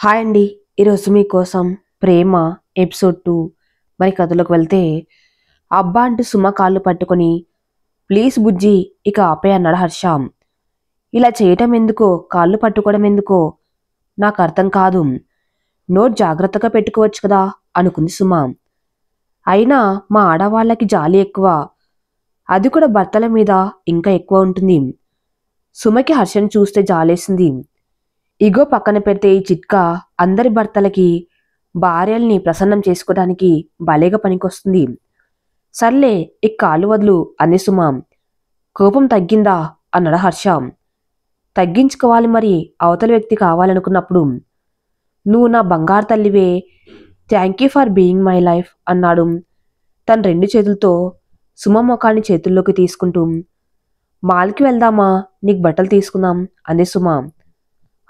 Hi అండి. ఈరోజు మీకోసం 'ప్రేమ' ఎపిసోడ్ 2 మరి కథలోకి వెళ్తే, అబ్బా అంటూ సుమ కాళ్ళు పట్టుకొని, ప్లీజ్ బుజ్జి ఇక ఆపే అన్నాడు హర్ష. ఇలా చేయటం ఎందుకో, కాళ్ళు పట్టుకోవడం ఎందుకో నాకు అర్థం కాదు. నోట్ జాగ్రత్తగా పెట్టుకోవచ్చు కదా అనుకుంది సుమ. అయినా మా ఆడవాళ్ళకి జాలి ఎక్కువ, అది కూడా భర్తల మీద ఇంకా ఎక్కువ ఉంటుంది. సుమకి హర్షను చూస్తే జాలేసింది. ఇగో పక్కన పెడితే ఈ చిట్కా అందరి భర్తలకి భార్యల్ని ప్రసన్నం చేసుకోవడానికి భలేగా పనికొస్తుంది. సర్లే ఇక కాలు వదులు అంది సుమ. కోపం తగ్గిందా అన్నాడు హర్ష. తగ్గించుకోవాలి మరి, అవతల వ్యక్తి కావాలనుకున్నప్పుడు. నువ్వు నా బంగారు తల్లివే, thank you for being my life అన్నాడు తన రెండు చేతులతో సుమ ముఖాన్ని చేతుల్లోకి తీసుకుంటూ. మాల్కి వెళ్దామా, నీకు బట్టలు తీసుకుందాం అంది సుమ.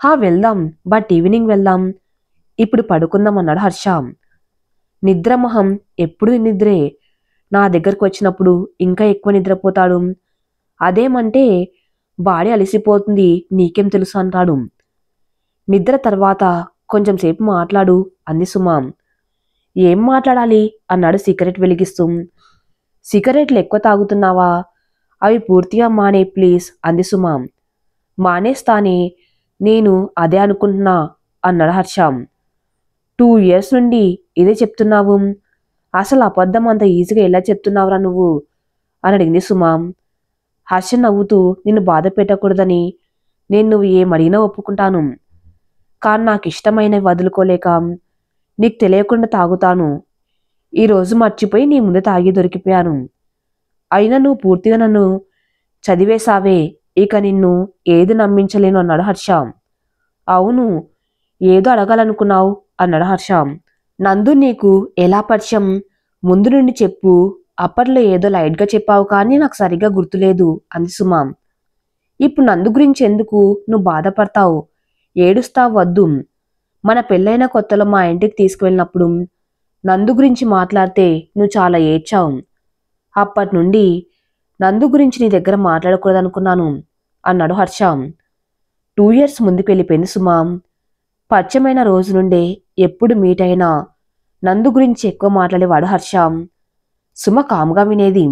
హా వెళ్దాం, బట్ ఈవినింగ్ వెళ్దాం, ఇప్పుడు పడుకుందాం అన్నాడు హర్ష. నిద్రమొహం ఎప్పుడు నిద్రే, నా దగ్గరకు వచ్చినప్పుడు ఇంకా ఎక్కువ నిద్రపోతాడు. అదేమంటే బాడీ అలసిపోతుంది, నీకేం తెలుసు అంటాడు. నిద్ర తర్వాత కొంచెం సేపు మాట్లాడు అంది సుమ. ఏం మాట్లాడాలి అన్నాడు సిగరెట్ వెలిగిస్తూ. సిగరెట్లు ఎక్కువ తాగుతున్నావా, అవి పూర్తిగా మానే ప్లీజ్ అంది సుమ. మానేస్తానే, నేను అదే అనుకుంటున్నా అన్నాడు హర్ష. 2 years నుండి ఇదే చెప్తున్నావు, అసలు అబద్ధం అంత ఈజీగా ఎలా చెప్తున్నావురా నువ్వు అని అడిగింది సుమ. హర్ష నవ్వుతూ, నిన్ను బాధ పెట్టకూడదని నువ్వు ఏమడిగినా ఒప్పుకుంటాను, కానీ నాకు ఇష్టమైనవి వదులుకోలేక నీకు తెలియకుండా తాగుతాను. ఈరోజు మర్చిపోయి నీ ముందు తాగి దొరికిపోయాను. అయినా నువ్వు పూర్తిగా నన్ను చదివేశావే, ఇక నిన్ను ఏది నమ్మించలేను అన్నాడు హర్ష. అవును, ఏదో అడగాలనుకున్నావు అన్నాడు హర్ష. నందు నీకు ఎలా పరిచయం, ముందు నుండి చెప్పు, అప్పట్లో ఏదో లైట్గా చెప్పావు కానీ నాకు సరిగ్గా గుర్తులేదు అంది సుమ. ఇప్పుడు నందు గురించి ఎందుకు నువ్వు బాధపడతావు, ఏడుస్తావు వద్దు. మన పెళ్ళైన కొత్తలో మా ఇంటికి తీసుకువెళ్ళినప్పుడు నందు గురించి మాట్లాడితే నువ్వు చాలా ఏడ్చావు. అప్పటి నుండి నందు గురించి నీ దగ్గర మాట్లాడకూడదనుకున్నాను అన్నాడు హర్ష. 2 years ముందుకు వెళ్ళిపోయింది సుమ. పరిచయమైన రోజు నుండే ఎప్పుడు మీట్ అయినా నందు గురించి ఎక్కువ మాట్లాడేవాడు హర్ష. సుమ కామ్గా వినేది.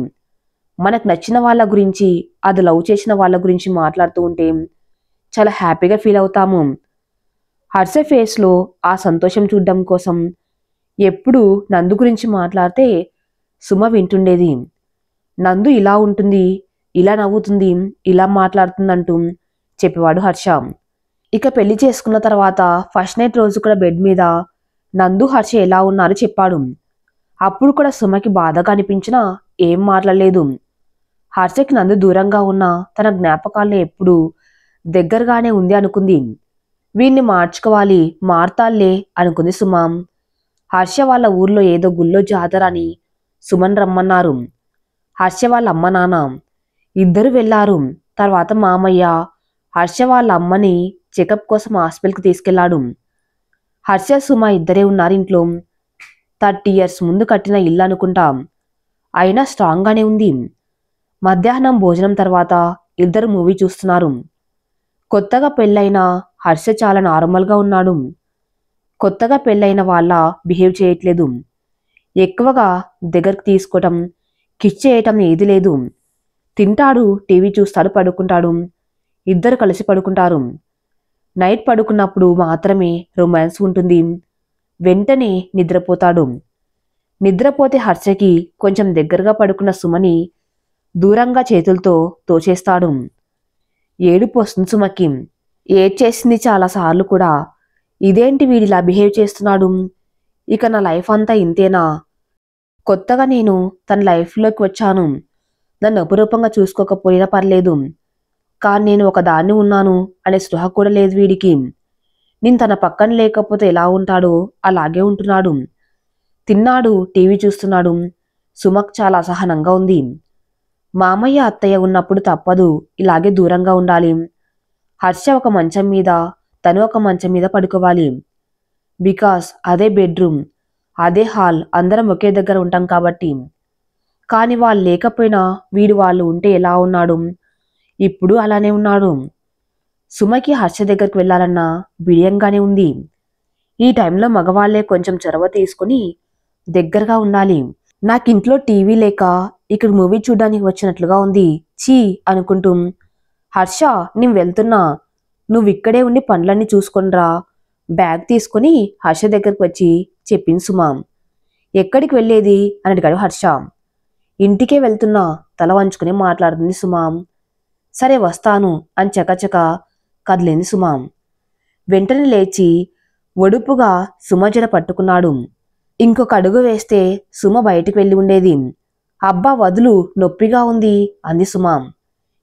మనకు నచ్చిన వాళ్ళ గురించి, అది లవ్ చేసిన వాళ్ళ గురించి మాట్లాడుతూ ఉంటే చాలా హ్యాపీగా ఫీల్ అవుతాము. హర్ష ఫేస్లో ఆ సంతోషం చూడడం కోసం ఎప్పుడు నందు గురించి మాట్లాడితే సుమ వింటుండేది. నందు ఇలా ఉంటుంది, ఇలా నవ్వుతుంది, ఇలా మాట్లాడుతుందంటూ చెప్పేవాడు హర్ష. ఇక పెళ్లి చేసుకున్న తర్వాత ఫస్ట్ నైట్ రోజు కూడా బెడ్ మీద నందు హర్ష ఎలా ఉన్నారో చెప్పాడు. అప్పుడు కూడా సుమకి బాధగా అనిపించినా ఏం మాట్లాడలేదు. హర్షకి నందు దూరంగా ఉన్న తన జ్ఞాపకాలను ఎప్పుడూ దగ్గరగానే ఉంది అనుకుంది. వీణ్ణి మార్చుకోవాలి, మారతాళ్లే అనుకుంది సుమ. హర్ష వాళ్ళ ఊర్లో ఏదో గుళ్ళో జాతర అని సుమన్ రమ్మన్నారు. హర్ష వాళ్ళ అమ్మ నాన్న ఇద్దరు వెళ్లారు. తర్వాత మామయ్య హర్ష వాళ్ళ అమ్మని చెకప్ కోసం హాస్పిటల్కి తీసుకెళ్లాడు. హర్ష సుమ ఇద్దరే ఉన్నారు ఇంట్లో. 30 years ముందు కట్టిన ఇల్లు అనుకుంటా, అయినా స్ట్రాంగ్గానే ఉంది. మధ్యాహ్నం భోజనం తర్వాత ఇద్దరు మూవీ చూస్తున్నారు. కొత్తగా పెళ్ళైన హర్ష చాలా నార్మల్గా ఉన్నాడు. కొత్తగా పెళ్ళైన వాళ్ళ బిహేవ్ చేయట్లేదు. ఎక్కువగా దగ్గరకు తీసుకోవటం, కిస్ చేయటం ఏది లేదు. తింటాడు, టీవీ చూస్తాడు, పడుకుంటాడు. ఇద్దరు కలిసి పడుకుంటారు. నైట్ పడుకున్నప్పుడు మాత్రమే రొమాన్స్ ఉంటుంది. వెంటనే నిద్రపోతాడు. నిద్రపోతే హర్షకి కొంచెం దగ్గరగా పడుకున్న సుమని దూరంగా చేతులతో తోచేస్తాడు. ఏడుపు వస్తుంది సుమకి. ఏడ్చేసింది చాలాసార్లు కూడా. ఇదేంటి వీడిలా బిహేవ్ చేస్తున్నాడు, ఇక నా లైఫ్ అంతా ఇంతేనా, కొత్తగా నేను తన లైఫ్లోకి వచ్చాను, నన్ను అపురూపంగా చూసుకోకపోయినా పర్లేదు, కానీ నేను ఒక దాన్ని ఉన్నాను అనే స్పృహ కూడా లేదు వీడికి. నేను తన పక్కన లేకపోతే ఎలా ఉంటాడో అలాగే ఉంటున్నాడు. తిన్నాడు, టీవీ చూస్తున్నాడు. సుమకు చాలా అసహనంగా ఉంది. మామయ్య అత్తయ్య ఉన్నప్పుడు తప్పదు, ఇలాగే దూరంగా ఉండాలి. హర్ష ఒక మంచం మీద, తను ఒక మంచం మీద పడుకోవాలి. బికాస్ అదే బెడ్రూమ్, అదే హాల్, అందరం ఒకే దగ్గర ఉంటాం కాబట్టి. కానీ వాళ్ళు లేకపోయినా వీడు వాళ్ళు ఉంటే ఎలా ఉన్నాడు, ఇప్పుడు అలానే ఉన్నాడు. సుమకి హర్ష దగ్గరికి వెళ్లాలన్నా బిడియంగానే ఉంది. ఈ టైంలో మగవాళ్లే కొంచెం చొరవ తీసుకుని దగ్గరగా ఉండాలి. నాకింట్లో టీవీ లేక ఇక్కడ మూవీ చూడ్డానికి వచ్చినట్లుగా ఉంది. చీ అనుకుంటూ, హర్ష నేను వెళ్తున్నా, నువ్విక్కడే ఉండి పనులన్నీ చూసుకొనిరా. బ్యాగ్ తీసుకుని హర్ష దగ్గరకు వచ్చి చెప్పింది సుమ. ఎక్కడికి వెళ్ళేది అని అడిగాడు హర్ష. ఇంటికే వెళ్తున్నా తల వంచుకుని మాట్లాడుతుంది సుమ. సరే వస్తాను అని చకచక కదిలింది సుమ. వెంటనే లేచి ఒడుపుగా సుమ జడ పట్టుకున్నాడు. ఇంకొక అడుగు వేస్తే సుమ బయటికి వెళ్ళి ఉండేది. అబ్బా వదులు, నొప్పిగా ఉంది అంది సుమ.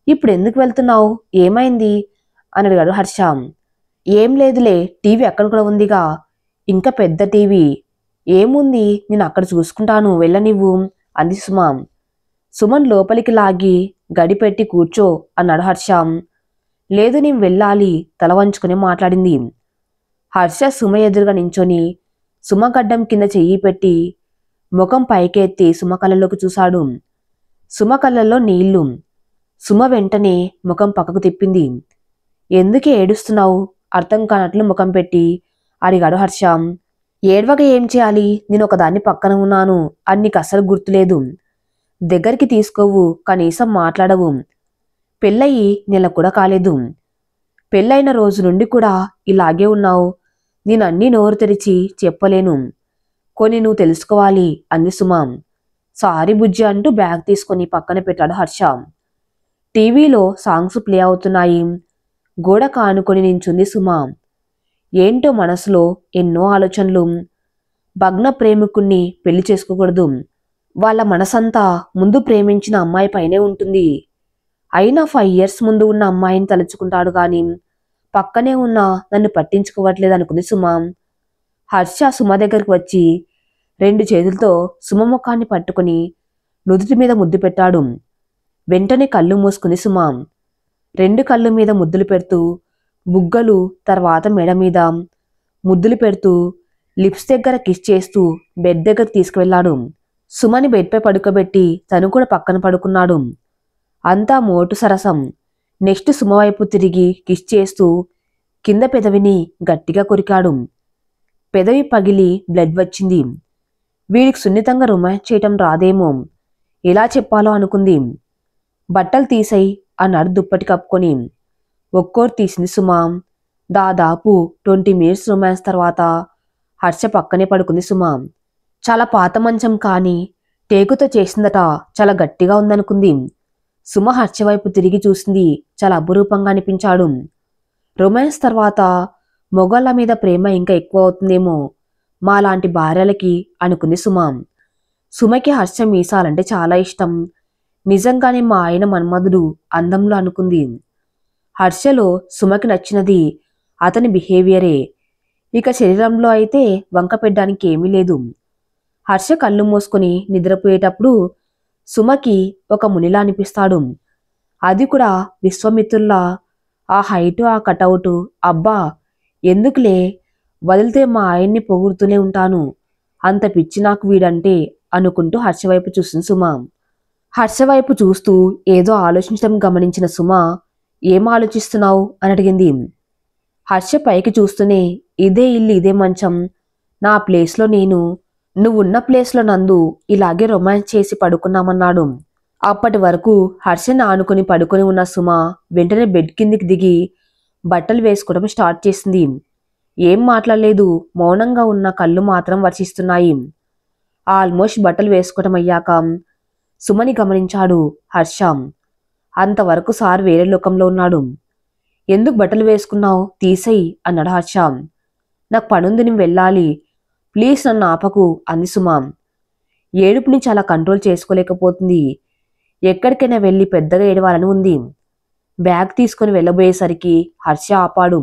ఇప్పుడు ఎందుకు వెళ్తున్నావు, ఏమైంది అని అడిగాడు హర్ష. ఏం లేదులే, టీవీ అక్కడ కూడా ఉందిగా, ఇంకా పెద్ద టీవీ. ఏముంది, నేను అక్కడ చూసుకుంటాను, వెళ్ళనివ్వు అంది సుమ. సుమన్ లోపలికి లాగి గడిపెట్టి కూర్చో అన్నాడు హర్ష. లేదు నేను వెళ్ళాలి తల వంచుకుని మాట్లాడింది. హర్ష సుమ ఎదురుగా నించొని సుమ గడ్డం కింద చెయ్యి పెట్టి ముఖం పైకెత్తి సుమ కళ్ళలోకి చూశాడు. సుమ కళ్ళల్లో నీళ్లు. సుమ వెంటనే ముఖం పక్కకు తిప్పింది. ఎందుకే ఏడుస్తున్నావు అర్థం కానట్లు ముఖం పెట్టి అడిగాడు హర్ష. ఏడ్వక ఏం చేయాలి, నేను ఒకదాన్ని పక్కన ఉన్నాను అని నీకు అస్సలు గుర్తులేదు. దగ్గరికి తీసుకోవు, కనీసం మాట్లాడవు. పెళ్ళయి నెల కూడా కాలేదు. పెళ్ళైన రోజు నుండి కూడా ఇలాగే ఉన్నావు. నేను అన్నీ నోరు తెరిచి చెప్పలేను, కొన్ని నువ్వు తెలుసుకోవాలి అంది సుమ. సారీ బుజ్జి అంటూ బ్యాగ్ తీసుకొని పక్కన పెట్టాడు హర్ష. టీవీలో సాంగ్స్ ప్లే అవుతున్నాయి. గోడ కానుకొని నించుంది సుమ. ఏంటో మనసులో ఎన్నో ఆలోచనలు. భగ్న ప్రేమికుణ్ణి పెళ్లి చేసుకోకూడదు. వాళ్ళ మనసంతా ముందు ప్రేమించిన అమ్మాయి పైనే ఉంటుంది. అయినా 5 years ముందు ఉన్న అమ్మాయిని తలుచుకుంటాడు గాని పక్కనే ఉన్న నన్ను పట్టించుకోవట్లేదు అనుకుంది సుమ. హర్ష సుమ దగ్గరికి వచ్చి 2 చేతులతో సుమ ముఖాన్ని పట్టుకుని నుదుటి మీద ముద్దు పెట్టాడు. వెంటనే కళ్ళు మూసుకుంది సుమ. 2 కళ్ళు మీద ముద్దులు పెడుతూ బుగ్గలు, తర్వాత మెడ మీద ముద్దులు పెడుతూ లిప్స్ దగ్గర కిస్ చేస్తూ బెడ్ దగ్గర తీసుకువెళ్లాడు. సుమని బెడ్పై పడుకోబెట్టి తను కూడా పక్కన పడుకున్నాడు. అంతా మోటు సరసం. నెక్స్ట్ సుమ వైపు తిరిగి కిస్ చేస్తూ కింద పెదవిని గట్టిగా కొరికాడు. పెదవి పగిలి బ్లడ్ వచ్చింది. వీడికి సున్నితంగా రొమాన్స్ చేయటం రాదేమో, ఎలా చెప్పాలో అనుకుంది. బట్టలు తీసేయ్ అన్నాడు దుప్పటి కప్పుకొని. ఒక్కోరు తీసింది సుమ. దాదాపు 20 minutes రొమాన్స్ తర్వాత హర్ష పక్కనే పడుకుంది సుమ. చాలా పాత మంచం కానీ టేకుతో చేసిందట, చాలా గట్టిగా ఉందనుకుంది. సుమ హర్ష వైపు తిరిగి చూసింది. చాలా అపురూపంగా అనిపించాడు. రొమాన్స్ తర్వాత మొగళ్ళ మీద ప్రేమ ఇంకా ఎక్కువ అవుతుందేమో మాలాంటి భార్యలకి అనుకుంది సుమ. సుమకి హర్ష మీసాలంటే చాలా ఇష్టం. నిజంగానే మా ఆయన మన్మధుడు అందంలో అనుకుంది. హర్షలో సుమకి నచ్చినది అతని బిహేవియరే. ఇక శరీరంలో అయితే వంక పెట్టడానికి ఏమీ లేదు. హర్ష కళ్ళు మూసుకుని నిద్రపోయేటప్పుడు సుమకి ఒక మునిలా అనిపిస్తాడు. అది కూడా విశ్వామిత్రుల్లా. ఆ హైటు, ఆ కటౌటు, అబ్బా ఎందుకులే, వదిలితే మా ఆయన్ని పొగుడుతూనే ఉంటాను. అంత పిచ్చి నాకు వీడంటే అనుకుంటూ హర్ష వైపు చూసింది సుమ. హర్ష వైపు చూస్తూ ఏదో ఆలోచించడం గమనించిన సుమ, ఏం ఆలోచిస్తున్నావు అని అడిగింది. హర్ష పైకి చూస్తూనే, ఇదే ఇల్లు, ఇదే మంచం, నా ప్లేస్లో నేను, నువ్వున్న ప్లేస్లో నందు ఇలాగే రొమాన్స్ చేసి పడుకున్నామన్నాడు. అప్పటి వరకు హర్షని ఆనుకుని పడుకొని ఉన్న సుమ వెంటనే బెడ్ కిందికి దిగి బట్టలు వేసుకోవడం స్టార్ట్ చేసింది. ఏం మాట్లాడలేదు, మౌనంగా ఉన్న కళ్ళు మాత్రం వర్షిస్తున్నాయి. ఆల్మోస్ట్ బట్టలు వేసుకోవడం అయ్యాక సుమని గమనించాడు హర్ష. అంతవరకు సార్ వేరే లోకంలో ఉన్నాడు. ఎందుకు బట్టలు వేసుకున్నావు, తీసేయి అన్నాడు హర్ష. నాకు పనుంది, నేను వెళ్ళాలి, ప్లీజ్ నన్ను ఆపకు అంది సుమ. ఏడుపుని చాలా కంట్రోల్ చేసుకోలేకపోతుంది. ఎక్కడికైనా వెళ్ళి పెద్దగా ఏడవాలని ఉంది. బ్యాగ్ తీసుకుని వెళ్ళబోయేసరికి హర్ష ఆపాడు.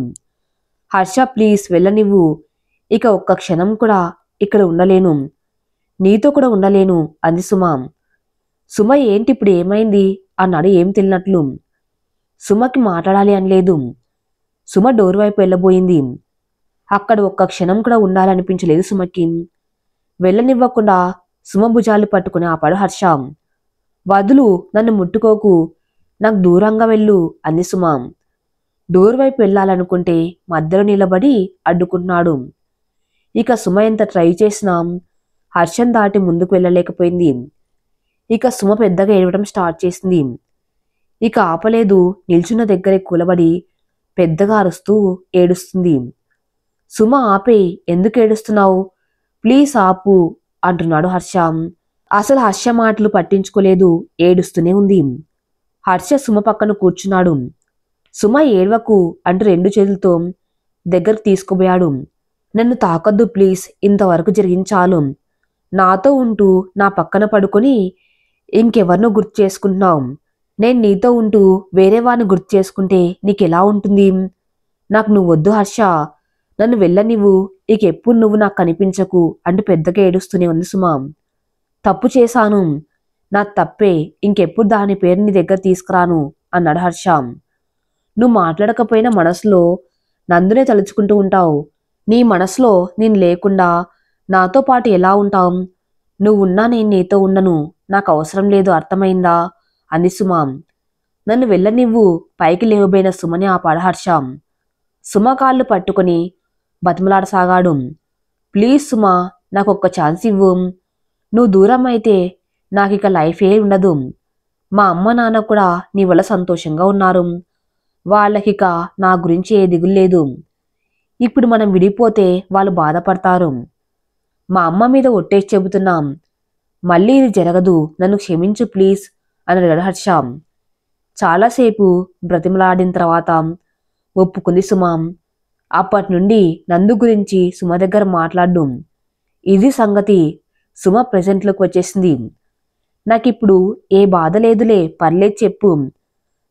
హర్ష ప్లీజ్ వెళ్ళనివ్వు, ఇక ఒక్క క్షణం కూడా ఇక్కడ ఉండలేను, నీతో కూడా ఉండలేను అంది సుమ. సుమ ఏంటి ఇప్పుడు ఏమైంది అన్నాడు ఏం తెలియనట్లు. సుమకి మాట్లాడాలి అనలేదు. సుమ డోర్ వైపు వెళ్ళబోయింది. అక్కడ ఒక్క క్షణం కూడా ఉండాలనిపించలేదు సుమకి. వెళ్ళనివ్వకుండా సుమ భుజాలు పట్టుకుని ఆపాడు హర్ష. వదులు, నన్ను ముట్టుకోకు, నాకు దూరంగా వెళ్ళు అంది సుమ. డోర్ వైపు వెళ్ళాలనుకుంటే మధ్యలో నిలబడి అడ్డుకున్నాడు. ఇక సుమ ఎంత ట్రై చేసినా హర్షం దాటి ముందుకు వెళ్ళలేకపోయింది. ఇక సుమ పెద్దగా ఏడవడం స్టార్ట్ చేసింది. ఇక ఆపలేదు. నిల్చున్న దగ్గరే కూలబడి పెద్దగా అరుస్తూ ఏడుస్తుంది. సుమ ఆపే, ఎందుకు ఏడుస్తున్నావు, ప్లీజ్ ఆపు అంటున్నాడు హర్ష. అసలు హర్ష మాటలు పట్టించుకోలేదు, ఏడుస్తూనే ఉంది. హర్ష సుమ పక్కన కూర్చున్నాడు. సుమ ఏడవకు అంటూ 2 చేతులతో దగ్గరకు తీసుకుపోయాడు. నన్ను తాకద్దు ప్లీజ్, ఇంతవరకు జరిగింది చాలు. నాతో ఉంటూ నా పక్కన పడుకొని ఇంకెవరినో గుర్తు చేసుకుంటున్నావు. నేను నీతో ఉంటూ వేరే వారిని గుర్తు చేసుకుంటే నీకెలా ఉంటుంది? నాకు నువ్వు వద్దు హర్ష, నన్ను వెళ్ళనివ్వు, ఇక ఎప్పుడు నువ్వు నాకు కనిపించకు అంటూ పెద్దగా ఏడుస్తూనే ఉంది సుమ. తప్పు చేశాను, నా తప్పే, ఇంకెప్పుడు దాని పేరు నీ దగ్గర తీసుకురాను అన్నాడు హర్ష. నువ్వు మాట్లాడకపోయినా మనసులో నందునే తలుచుకుంటూ ఉంటావు. నీ మనసులో నేను లేకుండా నాతో పాటు ఎలా ఉంటావు? నువ్వున్నా నేను నీతో ఉండను, నాకు అవసరం లేదు, అర్థమైందా అంది సుమ. నన్ను వెళ్ళనివ్వు పైకి లేవబోయిన సుమని ఆపాడు హర్ష. సుమ కాళ్ళు పట్టుకుని బతిమలాడసాగాడు. ప్లీజ్ సుమ, నాకు ఒక్క ఛాన్స్ ఇవ్వు. నువ్వు దూరం అయితే నాకు ఇక లైఫ్ ఏ ఉండదు. మా అమ్మ నాన్న కూడా నీ వల్ల సంతోషంగా ఉన్నారు. వాళ్ళకిక నా గురించి ఏ దిగులు లేదు. ఇప్పుడు మనం విడిపోతే వాళ్ళు బాధపడతారు. మా అమ్మ మీద ఒట్టేసి చెబుతున్నాం, మళ్ళీ ఇది జరగదు, నన్ను క్షమించు ప్లీజ్ అని అడిగాడు హర్ష. చాలాసేపు బ్రతిమలాడిన తర్వాత ఒప్పుకుంది సుమ. అప్పటి నుండి నందు గురించి సుమ దగ్గర మాట్లాడడం. ఇది సంగతి. సుమ ప్రెజెంట్లోకి వచ్చేసింది. నాకిప్పుడు ఏ బాధ లేదులే, పర్లేదు చెప్పు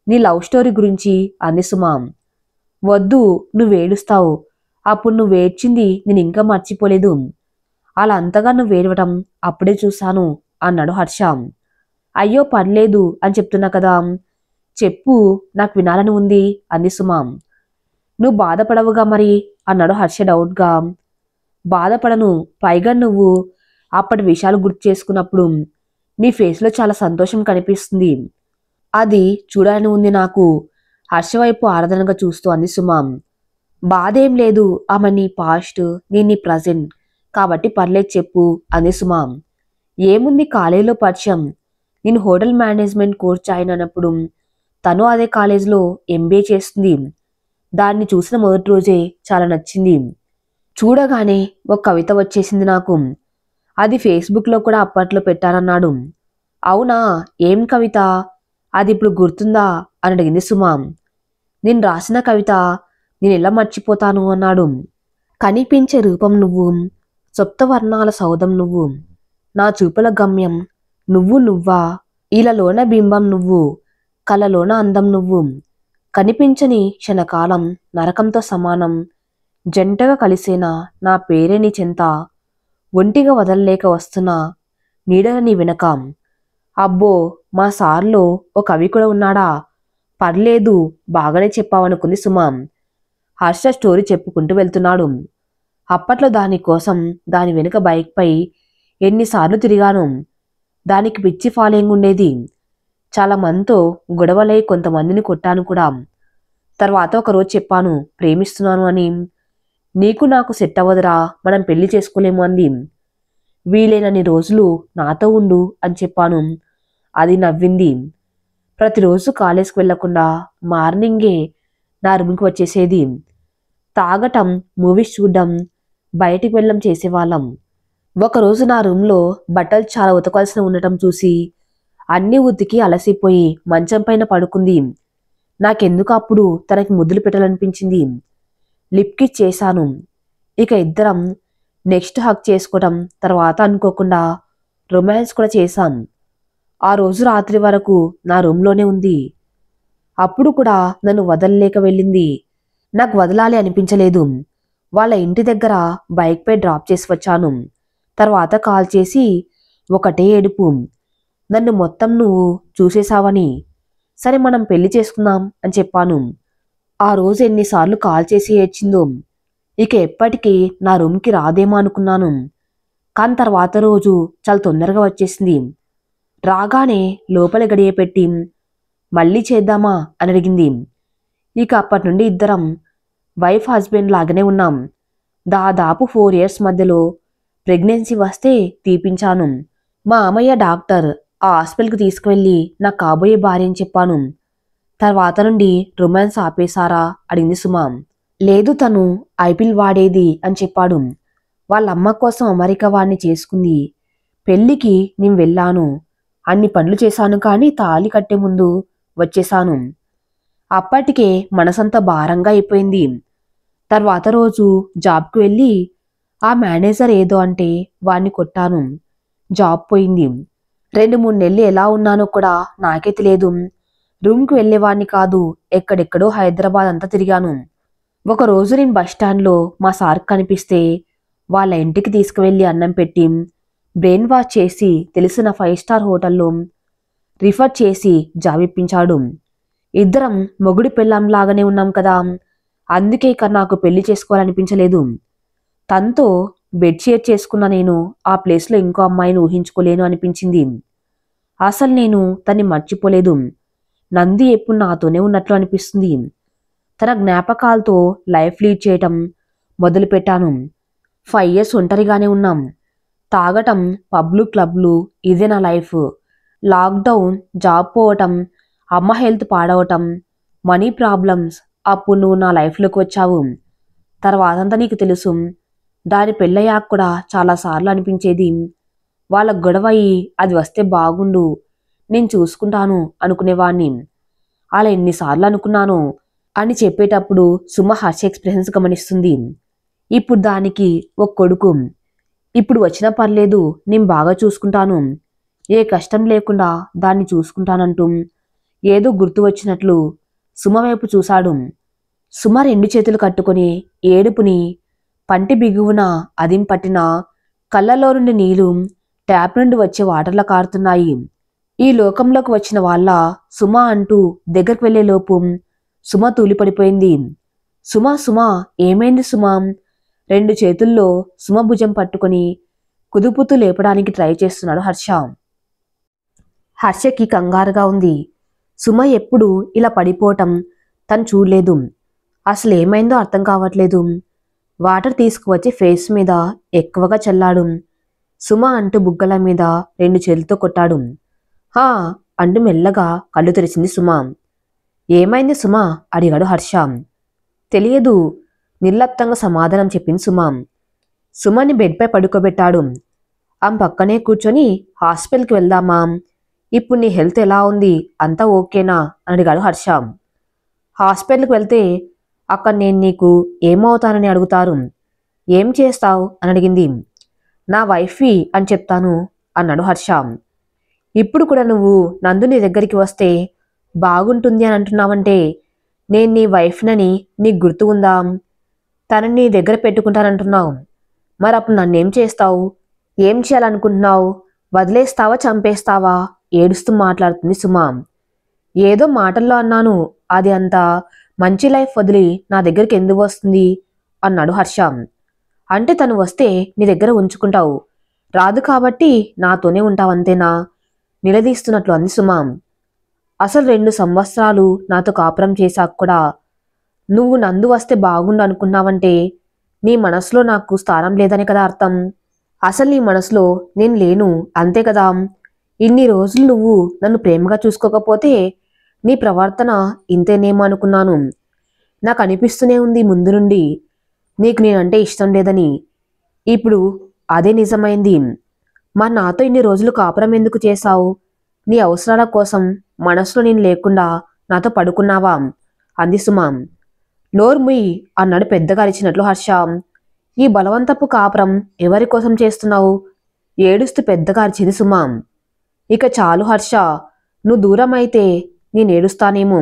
నీ లవ్ స్టోరీ గురించి అంది సుమ. వద్దు, నువ్వేడుస్తావు, అప్పుడు నువ్వేడ్చింది నేను ఇంకా మర్చిపోలేదు. అలా అంతగా నువ్వేడవటం అప్పుడే చూశాను అన్నాడు హర్ష. అయ్యో పర్లేదు అని చెప్తున్నా కదా, చెప్పు, నాకు వినాలని ఉంది అంది సుమ. నువ్వు బాధపడవుగా మరి అన్నాడు హర్ష డౌట్గా. బాధపడను, పైగా నువ్వు అప్పటి విషయాలు గుర్తు చేసుకున్నప్పుడు నీ ఫేస్లో చాలా సంతోషం కనిపిస్తుంది, అది చూడాలని ఉంది నాకు హర్ష వైపు ఆరాధనగా చూస్తూ అంది సుమ. బాధేం లేదు, ఆమె నీ పాస్ట్, నేను నీ ప్రజెంట్, కాబట్టి పర్లేదు చెప్పు అంది సుమ. ఏముంది, కాలేజీలో పరిచయం. నేను హోటల్ మేనేజ్మెంట్ కోర్స్ జాయిన్ అయినప్పుడు తను అదే కాలేజీలో ఎంబీఏ చేస్తుంది. దాన్ని చూసిన మొదటి రోజే చాలా నచ్చింది. చూడగానే ఒక కవిత వచ్చేసింది నాకు. అది ఫేస్బుక్లో కూడా అప్పట్లో పెట్టానన్నాడు. అవునా, ఏం కవిత, అది ఇప్పుడు గుర్తుందా అని అడిగింది సుమ. నేను రాసిన కవిత, నేను ఎలా మర్చిపోతాను అన్నాడు. కనిపించే రూపం నువ్వు, సప్తవర్ణాల సౌధం నువ్వు, నా చూపుల గమ్యం నువ్వు నువ్వా, ఇలాలోన బింబం నువ్వు, కలలోన అందం నువ్వు, కనిపించని క్షణకాలం నరకంతో సమానం, జంటగా కలిసేనా నా పేరే నీ చెంత, ఒంటిగా వదలలేక వస్తున్నా నీడల నీ వెనక. అబ్బో, మా సార్లో ఓ కవి కూడా ఉన్నాడా, పర్లేదు బాగానే చెప్పావనుకుంది సుమ. హర్ష స్టోరీ చెప్పుకుంటూ వెళ్తున్నాడు. అప్పట్లో దానికోసం దాని వెనుక బైక్పై ఎన్నిసార్లు తిరిగాను. దానికి పిచ్చి ఫాలోయింగ్ ఉండేది. చాలా మందితో గొడవలై కొంతమందిని కొట్టాను కూడా. తర్వాత ఒకరోజు చెప్పాను ప్రేమిస్తున్నాను అని. నీకు నాకు సెట్ అవ్వదురా, మనం పెళ్లి చేసుకోలేము అంది. వీలైనన్ని రోజులు నాతో ఉండు అని చెప్పాను. అది నవ్వింది. ప్రతిరోజు కాలేజ్కి వెళ్లకుండా మార్నింగే నా రూమ్కి వచ్చేసేది. తాగటం, మూవీస్ చూడడం, బయటికి వెళ్ళడం చేసేవాళ్ళం. ఒకరోజు నా రూమ్లో బట్టలు చాలా ఉతకాల్సిన ఉండటం చూసి అన్నీ ఉతికి అలసిపోయి మంచం పైన పడుకుంది. నాకెందుకు అప్పుడు తనకి ముద్దులు పెట్టాలనిపించింది. లిప్కి చేశాను. ఇక ఇద్దరం నెక్స్ట్ హగ్ చేసుకోవడం, తర్వాత అనుకోకుండా రొమాన్స్ కూడా చేశాం. ఆ రోజు రాత్రి వరకు నా రూమ్లోనే ఉంది. అప్పుడు కూడా నన్ను వదలలేక వెళ్ళింది. నాకు వదలాలి అనిపించలేదు. వాళ్ళ ఇంటి దగ్గర బైక్పై డ్రాప్ చేసి వచ్చాను. తర్వాత కాల్ చేసి ఒకటే ఏడుపు, నన్ను మొత్తం నువ్వు చూసేశావని. సరే మనం పెళ్లి చేసుకుందాం అని చెప్పాను. ఆ రోజు ఎన్నిసార్లు కాల్ చేసి ఏడ్చిందో. ఇక ఎప్పటికీ నా రూమ్కి రాదేమో అనుకున్నాను. కానీ తర్వాత రోజు చాలా తొందరగా వచ్చేసింది. రాగానే లోపల గడియ పెట్టి మళ్ళీ చేద్దామా అని అడిగింది. ఇక అప్పటి నుండి ఇద్దరం వైఫ్ హస్బెండ్ లాగానే ఉన్నాం. దాదాపు 4 ఇయర్స్ మధ్యలో ప్రెగ్నెన్సీ వస్తే తీపించాను. మా అమ్మయ్య డాక్టర్ ఆ హాస్పిటల్కి తీసుకువెళ్ళి నా కాబోయే భార్య అని చెప్పాను. తర్వాత నుండి రొమాన్స్ ఆపేశారా అడిగింది సుమ. లేదు, తను ఐపిల్ వాడేది అని చెప్పాడు. వాళ్ళమ్మ కోసం అమెరికా వాడిని చేసుకుంది. పెళ్లికి నేను వెళ్ళాను. అన్ని పనులు చేశాను, కానీ తాళి కట్టే ముందు వచ్చేశాను. అప్పటికే మనసంతా భారంగా అయిపోయింది. తర్వాత రోజు జాబ్కి వెళ్ళి ఆ మేనేజర్ ఏదో అంటే వాణ్ణి కొట్టాను. జాబ్ పోయింది. 2-3 నెలలు ఎలా ఉన్నానో కూడా నాకే తెలియదు. రూమ్కి వెళ్ళేవాణ్ణి కాదు, ఎక్కడెక్కడో హైదరాబాద్ అంతా తిరిగాను. ఒకరోజు నేను బస్టాండ్లో మా సార్ కనిపిస్తే వాళ్ళ ఇంటికి తీసుకువెళ్ళి అన్నం పెట్టి బ్రెయిన్ వాష్ చేసి తెలిసిన 5 స్టార్ హోటల్లో రిఫర్ చేసి జాబ్ ఇప్పించాడు. ఇద్దరం మొగుడి పెళ్ళాంలాగానే ఉన్నాం కదా, అందుకే ఇక నాకు పెళ్లి చేసుకోవాలనిపించలేదు. తనతో బెడ్ షేర్ చేసుకున్న నేను ఆ ప్లేస్లో ఇంకో అమ్మాయిని ఊహించుకోలేను అనిపించింది. అసలు నేను తన్ని మర్చిపోలేదు. నంది ఎప్పుడు నాతోనే ఉన్నట్లు అనిపిస్తుంది. తన జ్ఞాపకాలతో లైఫ్ లీడ్ చేయటం మొదలుపెట్టాను. 5 ఇయర్స్ ఒంటరిగానే ఉన్నాం. తాగటం, పబ్లు, క్లబ్లు, ఇదే నా లైఫ్. లాక్డౌన్, జాబ్ పోవటం, అమ్మ హెల్త్ పాడవటం, మనీ ప్రాబ్లమ్స్. అప్పుడు నువ్వు నా లైఫ్లోకి వచ్చావు. తర్వాతంతా నీకు తెలుసు. దాని పెళ్ళయ్యాక కూడా చాలాసార్లు అనిపించేది, వాళ్ళ గొడవ అయి అది వస్తే బాగుండు, నేను చూసుకుంటాను అనుకునేవాణ్ణి. అలా ఎన్నిసార్లు అనుకున్నాను అని చెప్పేటప్పుడు సుమ హర్ష ఎక్స్ప్రెషన్స్ గమనిస్తుంది. ఇప్పుడు దానికి ఒక కొడుకు. ఇప్పుడు వచ్చినా పర్లేదు, నేను బాగా చూసుకుంటాను, ఏ కష్టం లేకుండా దాన్ని చూసుకుంటానంటూ ఏదో గుర్తు వచ్చినట్లు సుమ వైపు చూశాడు. సుమ 2 చేతులు కట్టుకుని ఏడుపుని పంటి బిగువున అదిం పట్టిన కళ్ళలో నుండి నీళ్లు ట్యాప్ నుండి వచ్చే వాటర్లా కారుతున్నాయి. ఈ లోకంలోకి వచ్చిన వాళ్ళ సుమ అంటూ దగ్గరికి వెళ్లేలోపు సుమ తూలిపడిపోయింది. సుమ, సుమ, ఏమైంది సుమ? 2 చేతుల్లో సుమ భుజం పట్టుకుని కుదుపుతూ లేపడానికి ట్రై చేస్తున్నాడు హర్ష. హర్షకి కంగారుగా ఉంది. సుమ ఎప్పుడు ఇలా పడిపోవటం తను చూడలేదు. అసలు ఏమైందో అర్థం కావట్లేదు. వాటర్ తీసుకువచ్చి ఫేస్ మీద ఎక్కువగా చల్లాడు. సుమ అంటూ బుగ్గల మీద 2 చేతులతో కొట్టాడు. హా అంటూ మెల్లగా కళ్ళు తెరిచింది సుమ. ఏమైంది సుమ అడిగాడు హర్ష. తెలియదు, నిర్లప్తంగా సమాధానం చెప్పింది సుమ. సుమని బెడ్పై పడుకోబెట్టాడు. ఆమె పక్కనే కూర్చొని హాస్పిటల్కి వెళ్దామా, ఇప్పుడు నీ హెల్త్ ఎలా ఉంది, అంతా ఓకేనా అని అడిగాడు హర్ష. హాస్పిటల్కి వెళ్తే అక్కడ నేను నీకు ఏమవుతానని అడుగుతారు, ఏం చేస్తావు అని అడిగింది. నా వైఫీ అని చెప్తాను అన్నాడు హర్ష. ఇప్పుడు కూడా నువ్వు నందు నీ దగ్గరికి వస్తే బాగుంటుంది అని అంటున్నావంటే నేను నీ వైఫ్నని నీకు గుర్తు ఉందా? తనని నీ దగ్గర పెట్టుకుంటానంటున్నావు, మరి అప్పుడు నన్నేం చేస్తావు? ఏం చేయాలనుకుంటున్నావు? వదిలేస్తావా, చంపేస్తావా? ఏడుస్తూ మాట్లాడుతుంది సుమ. ఏదో మాటల్లో అన్నాను, అది అంత మంచి లైఫ్ వదిలి నా దగ్గరికి ఎందుకు వస్తుంది అన్నాడు హర్ష. అంటే తను వస్తే నీ దగ్గర ఉంచుకుంటావు, రాదు కాబట్టి నాతోనే ఉంటావంతేనా నిలదీస్తున్నట్లు అంది సుమ. అసలు 2 సంవత్సరాలు నాతో కాపురం చేశాక కూడా నువ్వు నందు వస్తే బాగుండు అనుకున్నావంటే నీ మనసులో నాకు స్థానం లేదని కదా అర్థం. అసలు నీ మనసులో నేను లేను అంతే కదా. ఇన్ని రోజులు నువ్వు నన్ను ప్రేమగా చూసుకోకపోతే నీ ప్రవర్తన ఇంతేనేమో అనుకున్నాను. నాకు అనిపిస్తూనే ఉంది ముందు నుండి నీకు నేనంటే ఇష్టం లేదని. ఇప్పుడు అదే నిజమైంది. మరి నాతో ఇన్ని రోజులు కాపురం ఎందుకు చేశావు? నీ అవసరాల కోసం మనసులో నేను లేకుండా నాతో పడుకున్నావా అంది సుమ. నోర్ముయ్ అన్నాడు పెద్దగా అరిచినట్లు హర్ష. ఈ బలవంతపు కాపురం ఎవరి కోసం చేస్తున్నావు? ఏడుస్తూ పెద్దగా అరిచింది సుమ. ఇక చాలు హర్ష, నువ్వు దూరం అయితే నేను ఏడుస్తానేమో,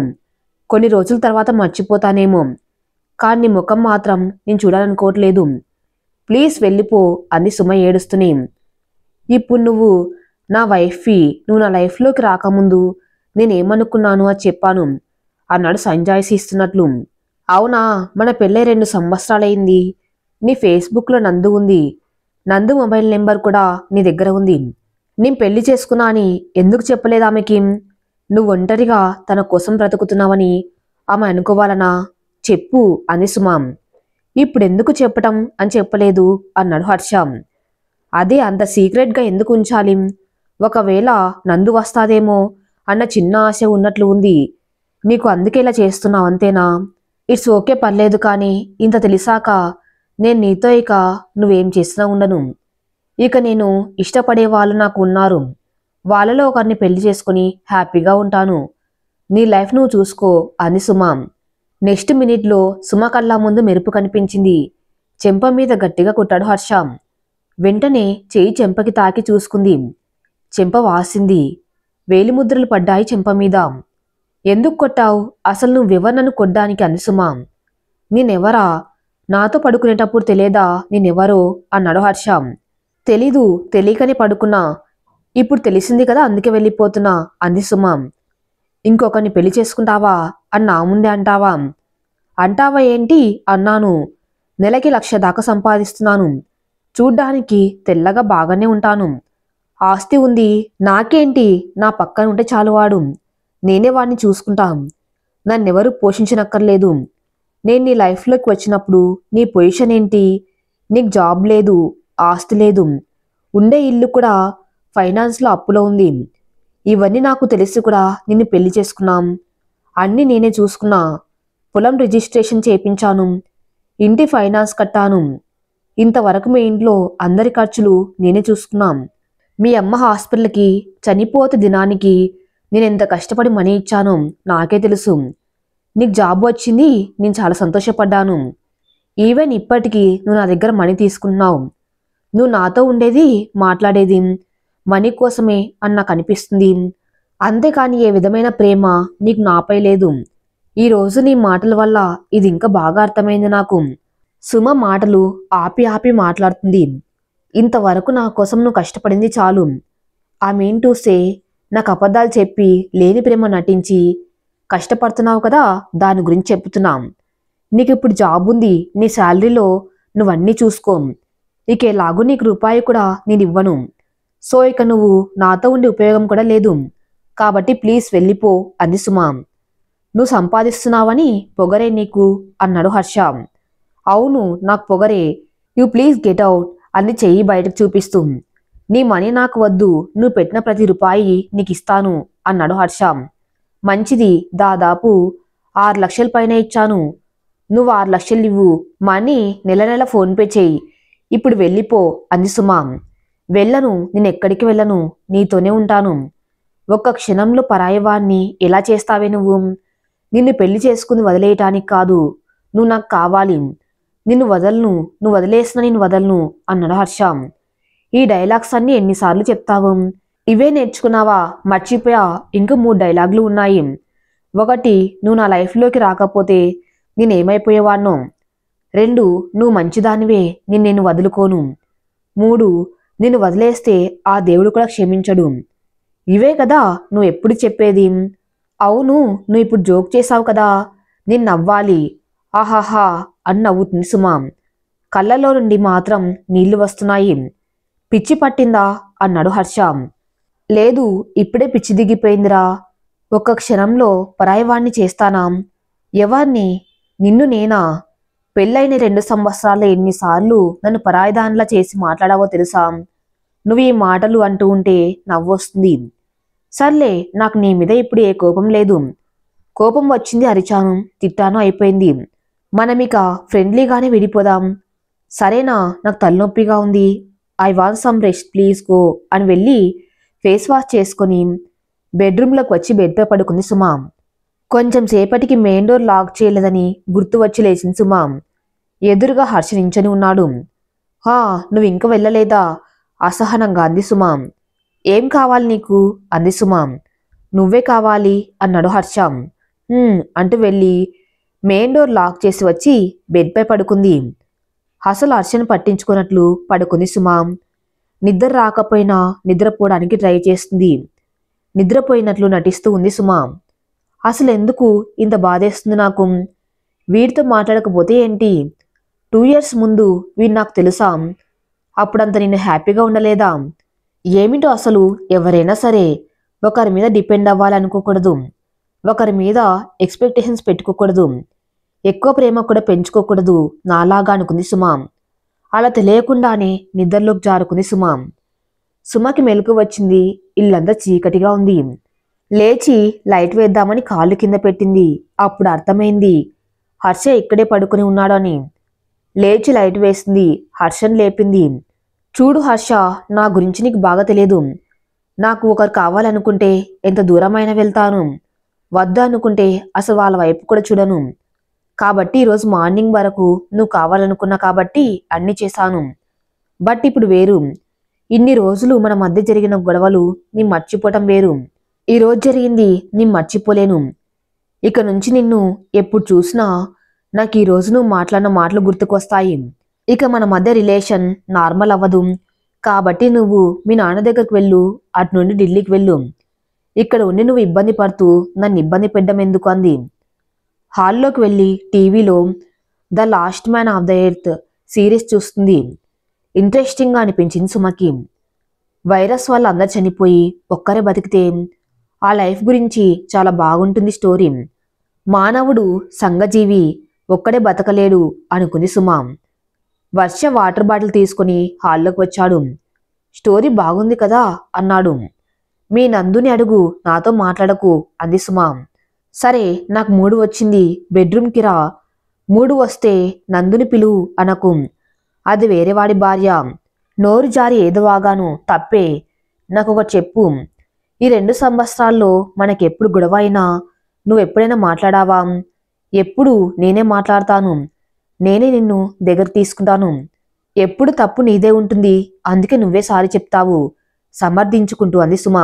కొన్ని రోజుల తర్వాత మర్చిపోతానేమో, కానీ నీ ముఖం మాత్రం నేను చూడాలనుకోవట్లేదు, ప్లీజ్ వెళ్ళిపో అంది సుమ ఏడుస్తూనే. ఇప్పుడు నువ్వు నా వైఫీ, నువ్వు నా లైఫ్లోకి రాకముందు నేనేమనుకున్నాను అని చెప్పాను అన్నాడు సంజాయిషి ఇస్తున్నట్లు. అవునా, మన పెళ్ళై 2 సంవత్సరాలైంది. నీ ఫేస్బుక్లో నందు ఉంది, నందు మొబైల్ నెంబర్ కూడా నీ దగ్గర ఉంది. నేను పెళ్లి చేసుకున్నా అని ఎందుకు చెప్పలేదు ఆమెకి? నువ్వు ఒంటరిగా తన కోసం బ్రతుకుతున్నావని ఆమె అనుకోవాలనా? చెప్పు అంది సుమ. ఇప్పుడెందుకు చెప్పటం అని చెప్పలేదు అన్నాడు హర్ష. అదే అంత సీక్రెట్గా ఎందుకు ఉంచాలి? ఒకవేళ నందు వస్తాదేమో అన్న చిన్న ఆశ ఉన్నట్లు ఉంది. నీకు అందుకే ఇలా చేస్తున్నావు అంతేనా? ఇట్స్ ఓకే, పర్లేదు, కానీ ఇంత తెలిసాక నేను నీతో ఇక నువ్వేం చేసినా ఉండను. ఇక నేను ఇష్టపడే వాళ్ళు నాకు ఉన్నారు. వాళ్ళలో ఒకరిని పెళ్లి చేసుకుని హ్యాపీగా ఉంటాను. నీ లైఫ్ నువ్వు చూసుకో అంది సుమ. నెక్స్ట్ మినిట్లో సుమ కళ్ళ ముందు మెరుపు కనిపించింది. చెంప మీద గట్టిగా కొట్టాడు హర్ష. వెంటనే చెయ్యి చెంపకి తాకి చూసుకుంది. చెంప వాసింది. వేలిముద్రలు పడ్డాయి చెంప మీద. ఎందుకు కొట్టావు? అసలు నువ్వెవరు నన్ను కొడ్డానికి అంది సుమ. నేనెవరా? నాతో పడుకునేటప్పుడు తెలియదా నేనెవరో అన్నాడు హర్ష. తెలీదు, తెలియకనే పడుకున్నా. ఇప్పుడు తెలిసింది కదా, అందుకే వెళ్ళిపోతున్నా అంది సుమ. ఇంకొకరిని పెళ్లి చేసుకుంటావా అని నా ముందే అంటావా? అంటావా ఏంటి అన్నాను. నెలకి 1,00,000 దాకా సంపాదిస్తున్నాను. చూడ్డానికి తెల్లగా బాగానే ఉంటాను. ఆస్తి ఉంది. నాకేంటి? నా పక్కన ఉంటే చాలు వాడు. నేనే వాడిని చూసుకుంటా. నన్నెవరూ పోషించనక్కర్లేదు. నేను నీ లైఫ్లోకి వచ్చినప్పుడు నీ పొజిషన్ ఏంటి? నీకు జాబ్ లేదు, ఆస్తి లేదు, ఉండే ఇల్లు కూడా ఫైనాన్స్లో అప్పులో ఉంది. ఇవన్నీ నాకు తెలిసి కూడా నిన్ను పెళ్లి చేసుకున్నాం. అన్నీ నేనే చూసుకున్నా. పొలం రిజిస్ట్రేషన్ చేయించాను. ఇంటి ఫైనాన్స్ కట్టాను. ఇంతవరకు మీ ఇంట్లో అందరి ఖర్చులు నేనే చూసుకున్నాం. మీ అమ్మ హాస్పిటల్కి చనిపోతే దినానికి నేనెంత కష్టపడి మనీ ఇచ్చాను నాకే తెలుసు. నీకు జాబ్ వచ్చింది, నేను చాలా సంతోషపడ్డాను. ఈవెన్ ఇప్పటికీ నువ్వు నా దగ్గర మనీ తీసుకుంటున్నావు. నువ్వు నాతో ఉండేది, మాట్లాడేది మనీ కోసమే అని నాకు అనిపిస్తుంది. అంతేకాని ఏ విధమైన ప్రేమ నీకు నాపై లేదు. ఈరోజు నీ మాటల వల్ల ఇది ఇంకా బాగా అర్థమైంది నాకు. సుమ మాటలు ఆపి ఆపి మాట్లాడుతుంది. ఇంతవరకు నా కోసం నువ్వు కష్టపడింది చాలు. ఐ మీన్ టు సే, నాకు అబద్ధాలు చెప్పి లేని ప్రేమ నటించి కష్టపడుతున్నావు కదా, దాని గురించి చెప్తున్నాం. నీకు ఇప్పుడు జాబ్ ఉంది. నీ శాలరీలో నువ్వన్నీ చూసుకో. ఇక ఎలాగూ నీకు రూపాయి కూడా నేను ఇవ్వను. సో ఇక నువ్వు నాతో ఉండి ఉపయోగం కూడా లేదు. కాబట్టి ప్లీజ్ వెళ్ళిపో అంది సుమ. నువ్వు సంపాదిస్తున్నావని పొగరే నీకు అన్నాడు హర్ష. అవును, నాకు పొగరే. యూ ప్లీజ్ గెట్ అవుట్ అంది చెయ్యి బయటకు చూపిస్తూ. నీ మనీ నాకు వద్దు. నువ్వు పెట్టిన ప్రతి రూపాయి నీకు ఇస్తాను అన్నాడు హర్ష. మంచిది, దాదాపు 6 లక్షల పైన ఇచ్చాను. నువ్వు 6 లక్షలు ఇవ్వు. మనీ నెల నెల ఫోన్పే చెయ్యి. ఇప్పుడు వెళ్ళిపో అంది సుమ. వెళ్ళను, నేను ఎక్కడికి వెళ్ళను. నీతోనే ఉంటాను. ఒక్క క్షణంలో పరాయవాణ్ణి ఎలా చేస్తావే నువ్వు? నిన్ను పెళ్లి చేసుకుని వదిలేయటానికి కాదు, నువ్వు నాకు కావాలి. నిన్ను వదలను, నువ్వు వదిలేసిన నేను వదలను అన్నాడు హర్ష. ఈ డైలాగ్స్ అన్నీ ఎన్నిసార్లు చెప్తావు? ఇవే నేర్చుకున్నావా? మర్చిపోయా, ఇంకో 3 డైలాగులు ఉన్నాయి. 1, నువ్వు నా లైఫ్లోకి రాకపోతే నేనేమైపోయేవాణ్ణో. 2, నువ్వు మంచిదానివే, నేను వదులుకోను. 3, నిన్ను వదిలేస్తే ఆ దేవుడు కూడా క్షమించడు. ఇవే కదా నువ్వు ఎప్పుడు చెప్పేది? అవును, నువ్వు ఇప్పుడు జోక్ చేశావు కదా, నేను నవ్వాలి. ఆహాహా అని నవ్వుతుంది సుమ. కళ్ళలో నుండి మాత్రం నీళ్లు వస్తున్నాయి. పిచ్చి పట్టిందా అన్నాడు హర్ష. లేదు, ఇప్పుడే పిచ్చి దిగిపోయిందిరా. ఒక్క క్షణంలో పరాయవాణ్ణి చేస్తానా? ఎవర్ని? నిన్ను నేనా? పెళ్ళైన 2 సంవత్సరాలు ఎన్నిసార్లు నన్ను పరాయిదానిలా చేసి మాట్లాడావో తెలుసా? నువ్వు ఈ మాటలు అంటూ ఉంటే నవ్వొస్తుంది. సర్లే, నాకు నీ మీద ఇప్పుడు ఏ కోపం లేదు. కోపం వచ్చింది, అరిచాను, తిట్టాను, అయిపోయింది. మనమిక ఫ్రెండ్లీగానే విడిపోదాం. సరేనా? నాకు తలనొప్పిగా ఉంది. I want some rest, please go అని వెళ్ళి ఫేస్ వాష్ చేసుకుని బెడ్రూమ్లోకి వచ్చి బెడ్పై పడుకుంది సుమ. కొంచెం సేపటికి మెయిన్ డోర్ లాక్ చేయలేదని గుర్తు వచ్చి లేచింది సుమ. ఎదురుగా హర్ష నించని ఉన్నాడు. హా, నువ్వు ఇంక వెళ్ళలేదా అసహనంగా అంది సుమ. ఏం కావాలి నీకు అంది సుమ. నువ్వే కావాలి అన్నాడు హర్ష. అంటూ వెళ్ళి మెయిన్ డోర్ లాక్ చేసి వచ్చి బెడ్పై పడుకుంది. అసలు హర్షను పట్టించుకున్నట్లు పడుకుంది సుమ. నిద్ర రాకపోయినా నిద్రపోవడానికి ట్రై చేస్తుంది. నిద్రపోయినట్లు నటిస్తూ ఉంది సుమ. అసలు ఎందుకు ఇంత బాధేస్తుంది నాకు? వీడితో మాట్లాడకపోతే ఏంటి? 2 ఇయర్స్ ముందు వీడు నాకు తెలుసా? అప్పుడంత నేను హ్యాపీగా ఉండలేదా? ఏమిటో అసలు ఎవరైనా సరే ఒకరి మీద డిపెండ్ అవ్వాలనుకోకూడదు. ఒకరి మీద ఎక్స్పెక్టేషన్స్ పెట్టుకోకూడదు. ఎక్కువ ప్రేమ కూడా పెంచుకోకూడదు నాలాగా అనుకుంది సుమ. అలా తెలియకుండానే నిద్రలోకి జారుకుంది సుమ. సుమకి మెలకు వచ్చింది. ఇల్లంతా చీకటిగా ఉంది. లేచి లైట్ వేద్దామని కాళ్ళు కింద పెట్టింది. అప్పుడు అర్థమైంది హర్ష ఇక్కడే పడుకుని ఉన్నాడు అని. లేచి లైట్ వేసింది. హర్షను లేపింది. చూడు హర్ష, నా గురించి నీకు బాగా తెలియదు. నాకు ఒకరు కావాలనుకుంటే ఎంత దూరమైనా వెళ్తాను. వద్దు అనుకుంటే అసలు వాళ్ళ వైపు కూడా చూడను. కాబట్టి ఈరోజు మార్నింగ్ వరకు నువ్వు కావాలనుకున్నా కాబట్టి అన్నీ చేశాను. బట్ ఇప్పుడు వేరు. ఇన్ని రోజులు మన మధ్య జరిగిన గొడవలు నీ మర్చిపోవటం వేరు. ఈరోజు జరిగింది నీ మర్చిపోలేను. ఇక నుంచి నిన్ను ఎప్పుడు చూసినా నాకు ఈ రోజు నువ్వు మాట్లాడిన మాటలు గుర్తుకొస్తాయి. ఇక మన మధ్య రిలేషన్ నార్మల్ అవ్వదు. కాబట్టి నువ్వు మీ నాన్న దగ్గరకు వెళ్ళు, అటు నుండి ఢిల్లీకి వెళ్ళు. ఇక్కడ ఉండి నువ్వు ఇబ్బంది పడుతూ నన్ను ఇబ్బంది పెట్టడం ఎందుకు అంది. హాల్లోకి వెళ్ళి టీవీలో the last man of the earth series చూస్తుంది. ఇంట్రెస్టింగ్గా అనిపించింది సుమకి. వైరస్ వల్ల అందరు చనిపోయి ఒక్కరే బతికితే ఆ లైఫ్ గురించి చాలా బాగుంటుంది స్టోరీ. మానవుడు సంఘజీవి, ఒక్కడే బతకలేడు అనుకుంది సుమ. వర్ష వాటర్ బాటిల్ తీసుకుని హాల్లోకి వచ్చాడు. స్టోరీ బాగుంది కదా అన్నాడు. మీ నందుని అడుగు, నాతో మాట్లాడకు అంది సుమ. సరే, నాకు మూడు వచ్చింది, బెడ్రూమ్కి రా. మూడు వస్తే నందుని పిలువు అనకు, అది వేరేవాడి భార్య. నోరు జారి ఏదో వాగాను, తప్పే. నాకు ఒకటి చెప్పు, ఈ 2 సంవత్సరాల్లో మనకెప్పుడు గొడవ అయినా నువ్వెప్పుడైనా మాట్లాడావా? ఎప్పుడు నేనే మాట్లాడతాను. నేనే నిన్ను దగ్గర తీసుకుంటాను. ఎప్పుడు తప్పు నీదే ఉంటుంది, అందుకే నువ్వే సారీ చెప్తావు సమర్థించుకుంటూ అంది సుమ.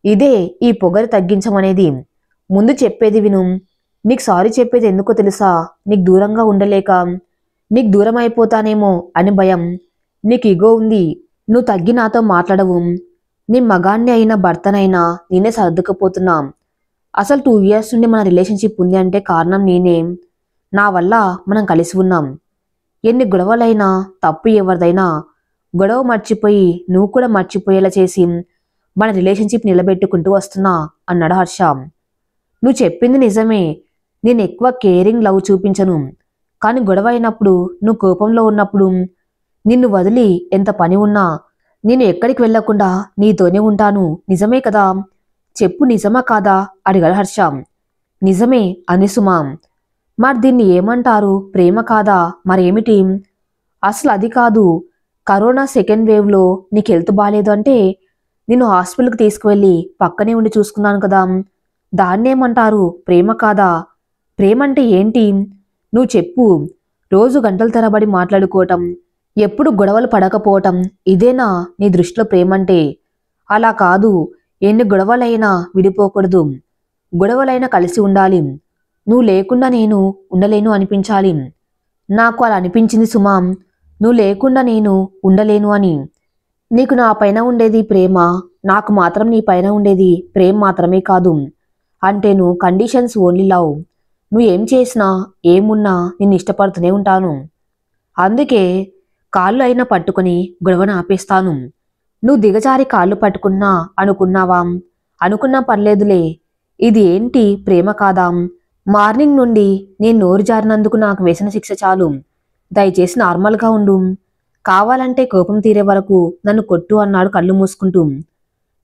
ఇదే ఈ పొగరు తగ్గించమనేది. ముందు చెప్పేది విను. నీకు సారీ చెప్పేది ఎందుకో తెలుసా? నీకు దూరంగా ఉండలేక, నీకు దూరం అయిపోతానేమో అని భయం. నీకు ఇగో ఉంది, నువ్వు తగ్గి నాతో మాట్లాడవు. నీ మగాన్ని అయినా భర్తనైనా నేనే సర్దుకపోతున్నా. అసలు 2 ఇయర్స్ నుండి మన రిలేషన్షిప్ ఉంది అంటే కారణం నేనే. నా వల్ల మనం కలిసి ఉన్నాం. ఎన్ని గొడవలైనా, తప్పు ఎవరిదైనా, గొడవ మర్చిపోయి నువ్వు కూడా మర్చిపోయేలా చేసి మన రిలేషన్షిప్ నిలబెట్టుకుంటూ వస్తున్నా అన్నాడు హర్ష. నువ్వు చెప్పింది నిజమే. నేను ఎక్కువ కేరింగ్ లవ్ చూపించను. కానీ గొడవ అయినప్పుడు, నువ్వు కోపంలో ఉన్నప్పుడు నిన్ను వదిలి ఎంత పని ఉన్నా నేను ఎక్కడికి వెళ్లకుండా నీతోనే ఉంటాను. నిజమే కదా? చెప్పు, నిజమా కాదా అడిగాడు హర్ష. నిజమే అంది సుమ. మరి దీన్ని ఏమంటారు? ప్రేమ కాదా? మరేమిటి? అసలు అది కాదు. కరోనా సెకండ్ వేవ్లో నీకు హెల్త్ బాగాలేదు అంటే నిన్ను హాస్పిటల్కి తీసుకువెళ్ళి పక్కనే ఉండి చూసుకున్నాను కదా, దాన్నేమంటారు? ప్రేమ కాదా? ప్రేమ అంటే ఏంటి? నువ్వు చెప్పు. రోజు గంటల తరబడి మాట్లాడుకోవటం, ఎప్పుడు గొడవలు పడకపోవటం, ఇదేనా నీ దృష్టిలో ప్రేమంటే? అలా కాదు. ఎన్ని గొడవలైనా విడిపోకూడదు. గొడవలైనా కలిసి ఉండాలి. నువ్వు లేకుండా నేను ఉండలేను అనిపించాలి. నాకు అలా అనిపించింది సుమా. నువ్వు లేకుండా నేను ఉండలేను అని. నీకు నా పైన ఉండేది ప్రేమ, నాకు మాత్రం నీ పైన ఉండేది ప్రేమ మాత్రమే కాదు. అంటే నువ్వు కండిషన్స్ ఓన్లీ లవ్. నువ్వు ఏం చేసినా ఏమున్నా నిన్ను ఇష్టపడుతూనే ఉంటాను. అందుకే కాళ్ళు అయినా పట్టుకుని గొడవను ఆపేస్తాను. నువ్వు దిగజారి కాళ్ళు పట్టుకున్నా అనుకున్నావా? అనుకున్నా పర్లేదులే. ఇది ఏంటి ప్రేమ కాదా? మార్నింగ్ నుండి నేను నోరు జారినందుకు నాకు వేసిన శిక్ష చాలు. దయచేసి నార్మల్గా ఉండు. కావాలంటే కోపం తీరే వరకు నన్ను కొట్టు అన్నాడు కళ్ళు మూసుకుంటూ.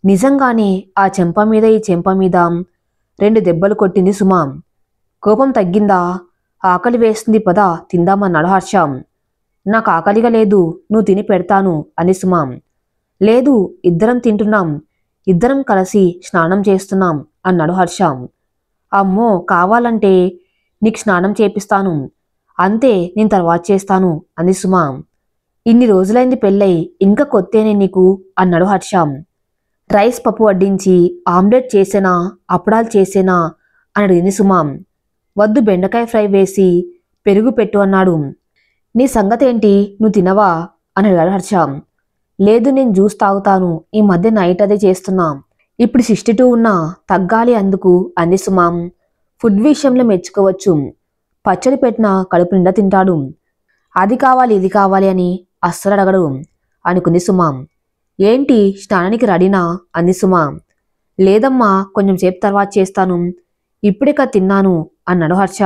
నిజంగానే ఆ చెంప మీద ఈ చెంప మీద 2 దెబ్బలు కొట్టింది సుమ. కోపం తగ్గిందా? ఆకలి వేస్తుంది, పద తిందామన్నాడు హర్ష. నాకు ఆకలిగా లేదు, నువ్వు తిని పెడతాను అంది సుమ. లేదు, ఇద్దరం తింటున్నాం, ఇద్దరం కలిసి స్నానం చేస్తున్నాం అన్నాడు హర్ష. అమ్మో, కావాలంటే నీకు స్నానం చేపిస్తాను, అంతే, నేను తర్వాత చేస్తాను అంది సుమ. ఇన్ని రోజులైంది పెళ్ళై, ఇంకా కొత్తేనే నీకు అన్నాడు హర్ష. రైస్ పప్పు వడ్డించి ఆమ్లెట్ చేసేనా, అప్పడాలు చేసేనా అని అడిగింది సుమ. వద్దు, బెండకాయ ఫ్రై వేసి పెరుగు పెట్టు అన్నాడు. నీ సంగతేంటి, నువ్వు తినవా అని అడిగాడు హర్ష. లేదు, నేను జ్యూస్ తాగుతాను, ఈ మధ్య నైట్ అదే చేస్తున్నా, ఇప్పుడు 62 ఉన్నా తగ్గాలి అందుకు అంది సుమ. ఫుడ్ విషయంలో మెచ్చుకోవచ్చు, పచ్చడి పెట్టినా కడుపు నిండా తింటాడు. అది కావాలి ఇది కావాలి అని అస్సలు అడగడు అనుకుంది సుమ. ఏంటి, స్నానానికి రెడీనా అంది సుమ. లేదమ్మా, కొంచెం సేపు తర్వాత చేస్తాను, ఇప్పుడే తిన్నాను అన్నాడు హర్ష.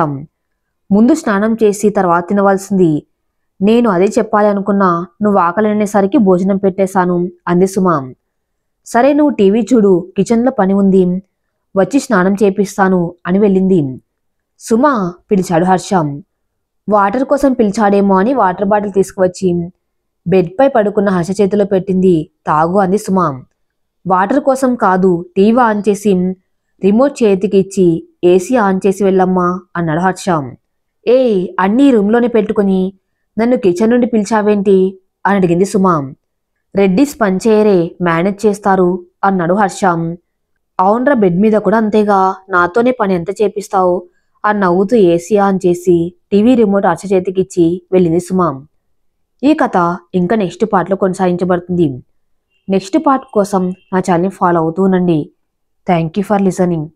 ముందు స్నానం చేసి తర్వాత తినవలసింది. నేను అదే చెప్పాలి అనుకున్నా, నువ్వు ఆకలి అనేసరికి భోజనం పెట్టేశాను అంది సుమ. సరే నువ్వు టీవీ చూడు, కిచెన్లో పని ఉంది, వచ్చి స్నానం చేపిస్తాను అని వెళ్ళింది. సుమ పిలిచాడు హర్ష. వాటర్ కోసం పిలిచాడేమో అని వాటర్ బాటిల్ తీసుకువచ్చి బెడ్పై పడుకున్న హర్ష చేతిలో పెట్టింది. తాగు అంది సుమ. వాటర్ కోసం కాదు, టీవీ ఆన్ చేసి రిమోట్ చేతికి ఇచ్చి ఏసీ ఆన్ చేసి వెళ్ళమ్మా అన్నాడు హర్ష. అన్నీ రూమ్లోనే పెట్టుకుని నన్ను కిచెన్ నుండి పిలిచావేంటి అని అడిగింది సుమ. రెడ్డిస్ పనిచేయరే, మేనేజ్ చేస్తారు అన్నాడు హర్ష. అవునరా, బెడ్ మీద కూడా అంతేగా, నాతోనే పని ఎంత చేపిస్తావు అని నవ్వుతూ ఏసీ ఆన్ చేసి టీవీ రిమోట్ హర్ష చేతికిచ్చి వెళ్ళింది సుమ. ఈ కథ ఇంకా నెక్స్ట్ పార్ట్లో కొనసాగించబడుతుంది. నెక్స్ట్ పార్ట్ కోసం నా ఛానల్ని ఫాలో అవుతూ ఉండండి. Thank you for listening.